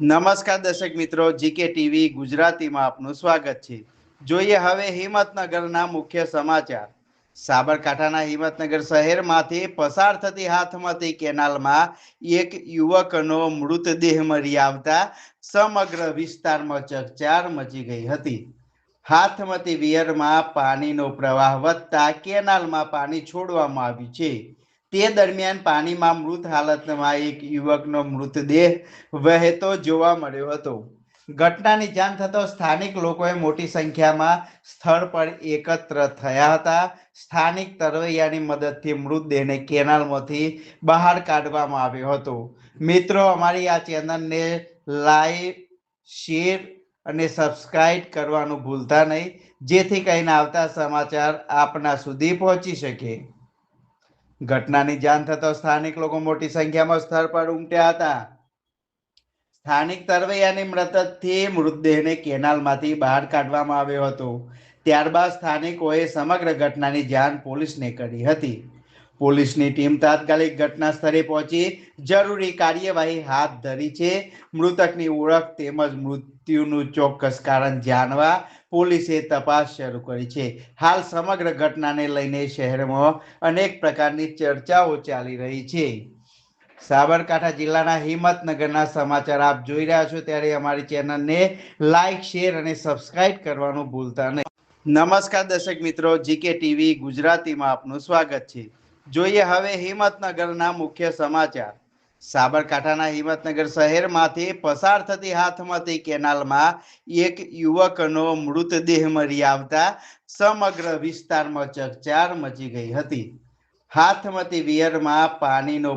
નમસ્કાર દર્શક મિત્રો, જીકે ટીવી ગુજરાતીમાં આપનું સ્વાગત છે। જોઈએ હવે હિંમતનગરના મુખ્ય સમાચાર। સાબરકાંઠાના હિંમતનગર શહેરમાંથી પસાર થતી હાથમતી કેનાલમાં એક યુવકનો મૃતદેહ મળી આવતા સમગ્ર વિસ્તારમાં ચકચાર મચી ગઈ હતી। હાથમતી વિયરમાં પાણીનો પ્રવાહ વધતા કેનાલમાં પાણી છોડવામાં આવ્યું છે। તે દરમિયાન પાણીમાં મૃત હાલતમાં એક યુવકનો મૃતદેહ વહેતો જોવા મળ્યો હતો। ઘટનાની જાણ થતો સ્થાનિક લોકોએ મોટી સંખ્યામાં સ્થળ પર એકત્ર થયા હતા। સ્થાનિક તરવૈયાની મદદથી મૃતદેહને કેનાલમાંથી બહાર કાઢવામાં આવ્યો હતો। મિત્રો, અમારી આ ચેનલને લાઈક, શેર અને સબસ્ક્રાઇબ કરવાનું ભૂલતા નહીં, જેથી કરીને આવતા સમાચાર આપના સુધી પહોંચી શકે। ઘટનાની જાણ થતા સ્થાનિક લોકો મોટી સંખ્યામાં સ્થળ પર ઉમટ્યા હતા। સ્થાનિક તરવૈયાની મદદથી મૃતદેહને કેનાલમાંથી બહાર કાઢવામાં આવ્યો હતો। ત્યારબાદ સ્થાનિકોએ સમગ્ર ઘટનાની જાણ પોલીસને કરી હતી। પોલીસની ટીમ તાત્કાલિક ઘટના સ્થળે પહોંચી જરૂરી કાર્યવાહી હાથ ધરી છે। મૃતકની ઓળખ તેમજ મૃત્યુનું ચોક્કસ કારણ જાણવા પોલીસે તપાસ શરૂ કરી છે। હાલ સમગ્ર ઘટનાને લઈને શહેરમાં અનેક પ્રકારની ચર્ચાઓ ચાલી રહી છે। સાબરકાંઠા જિલ્લાના હિંમતનગરના સમાચાર આપ જોઈ રહ્યા છો, ત્યારે અમારી ચેનલને લાઈક, શેર અને સબસ્ક્રાઇબ કરવાનું ભૂલતા નહીં। નમસ્કાર દર્શક મિત્રો, જીકે ટીવી ગુજરાતીમાં આપનું સ્વાગત છે। જોઈએ હવે હિંમતનગરના મુખ્ય સમાચાર। સાબરકાંઠાના હિંમતનગર શહેરમાંથી પસાર થતી હાથમતી કેનાલમાં એક યુવકનો મૃતદેહ મળી આવતા સમગ્ર વિસ્તારમાં ચકચાર મચી ગઈ હતી। હાથમતી વિયરમાં પાણીનો